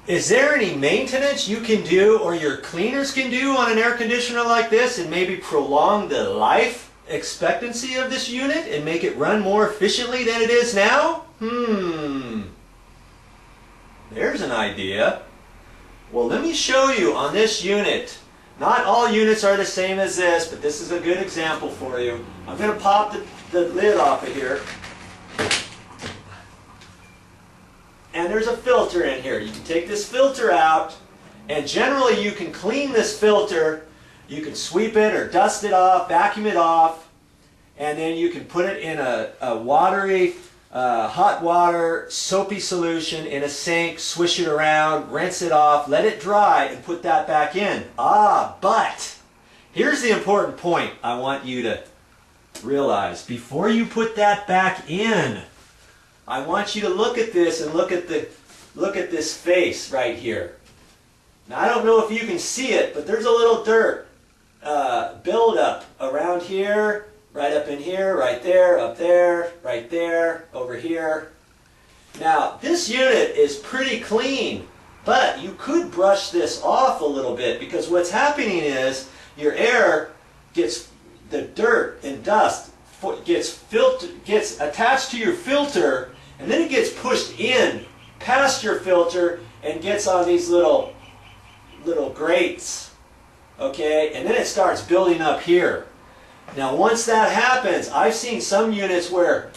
Is there any maintenance you can do or your cleaners can do on an air conditioner like this and maybe prolong the life expectancy of this unit and make it run more efficiently than it is now? There's an idea. Well, let me show you on this unit. Not all units are the same as this, but this is a good example for you. I'm going to pop the lid off of here. And there's a filter in here. You can take this filter out, and generally you can clean this filter. You can sweep it or dust it off, vacuum it off, and then you can put it in a watery, hot water, soapy solution in a sink, swish it around, rinse it off, let it dry, and put that back in. But here's the important point I want you to realize. Before you put that back in, I want you to look at this and look at this face right here. Now I don't know if you can see it, but there's a little dirt buildup around here, right up in here, right there, up there, right there, over here. Now this unit is pretty clean, but you could brush this off a little bit because what's happening is your air gets, the dirt and dust gets attached to your filter, and then it gets pushed in past your filter and gets on these little grates, okay? And then it starts building up here. Now once that happens, I've seen some units where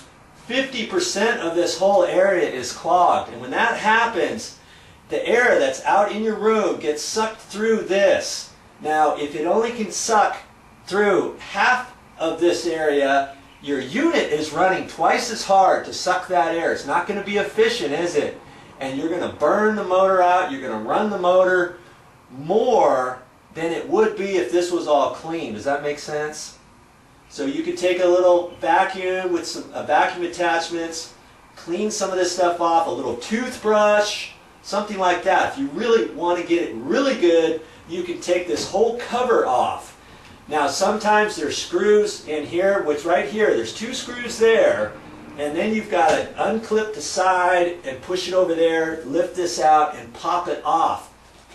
50% of this whole area is clogged. And when that happens, the air that's out in your room gets sucked through this. Now if it only can suck through half of this area, your unit is running twice as hard to suck that air. It's not going to be efficient, is it? And you're going to burn the motor out. You're going to run the motor more than it would be if this was all clean. Does that make sense? So you could take a little vacuum with some vacuum attachments, clean some of this stuff off, a little toothbrush, something like that. If you really want to get it really good, you can take this whole cover off. Now sometimes there's screws in here, which right here, there's 2 screws there, and then you've got to unclip the side and push it over there, lift this out and pop it off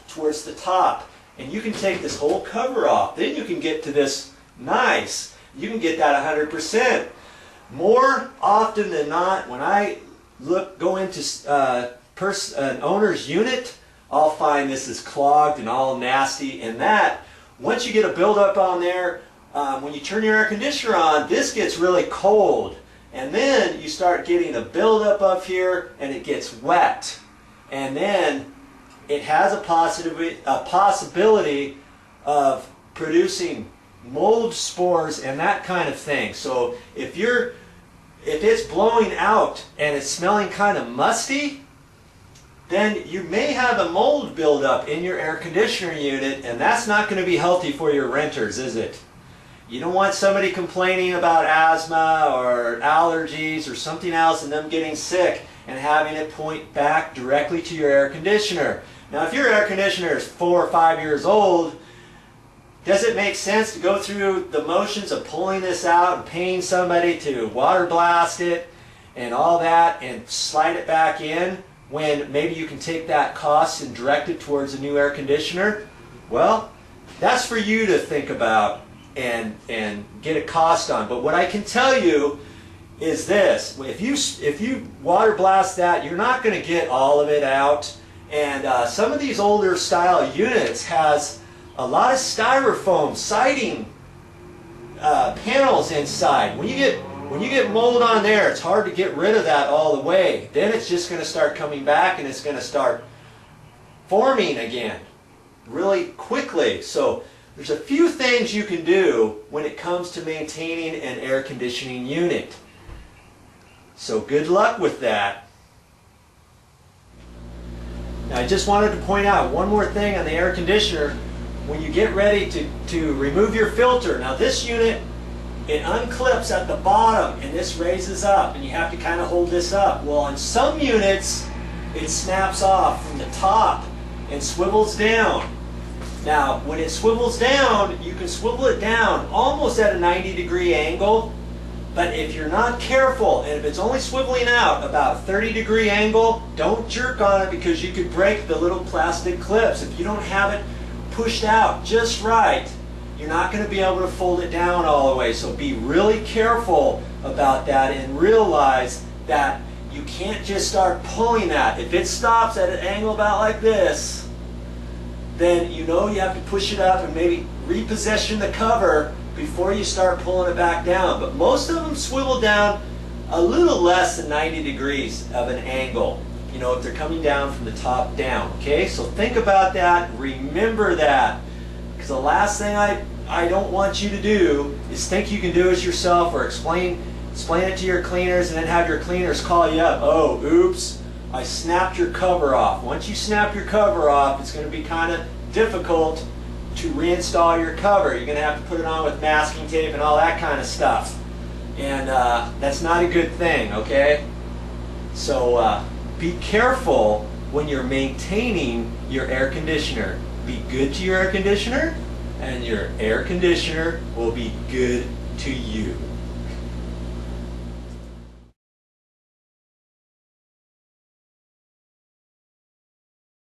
towards the top. And you can take this whole cover off. Then you can get to this nice. You can get that 100%. More often than not, when I go into an owner's unit, I'll find this is clogged and all nasty, and that, once you get a buildup on there, when you turn your air conditioner on, this gets really cold. And then you start getting a buildup up here and it gets wet. And then it has a possibility of producing mold spores and that kind of thing. So if it's blowing out and it's smelling kind of musty, then you may have a mold buildup in your air conditioner unit, and that's not going to be healthy for your renters, is it? You don't want somebody complaining about asthma or allergies or something else and them getting sick and having it point back directly to your air conditioner. Now if your air conditioner is 4 or 5 years old, does it make sense to go through the motions of pulling this out and paying somebody to water blast it and all that and slide it back in, when maybe you can take that cost and direct it towards a new air conditioner? Well, that's for you to think about and get a cost on. But what I can tell you is this: if you water blast that, you're not going to get all of it out. And some of these older style units has a lot of styrofoam siding panels inside. When you get mold on there, it's hard to get rid of that all the way. Then it's just going to start coming back and it's going to start forming again really quickly. So there's a few things you can do when it comes to maintaining an air conditioning unit. So good luck with that. Now I just wanted to point out one more thing on the air conditioner. When you get ready to remove your filter, now this unit, it unclips at the bottom and this raises up and you have to kind of hold this up. Well, on some units it snaps off from the top and swivels down. Now when it swivels down, you can swivel it down almost at a 90-degree angle, But if you're not careful, and if it's only swiveling out about a 30-degree angle, don't jerk on it because you could break the little plastic clips. If you don't have it pushed out just right, you're not going to be able to fold it down all the way. So be really careful about that and realize that you can't just start pulling that. If it stops at an angle about like this, then you know you have to push it up and maybe reposition the cover before you start pulling it back down. But most of them swivel down a little less than 90 degrees of an angle, you know, if they're coming down from the top down. Okay, so think about that, remember that, because the last thing I don't want you to do is think you can do it yourself or explain it to your cleaners and then have your cleaners call you up. Oh, oops, I snapped your cover off. Once you snap your cover off, it's going to be kind of difficult to reinstall your cover. You're going to have to put it on with masking tape and all that kind of stuff. And that's not a good thing, okay? So be careful when you're maintaining your air conditioner. Be good to your air conditioner, and your air conditioner will be good to you.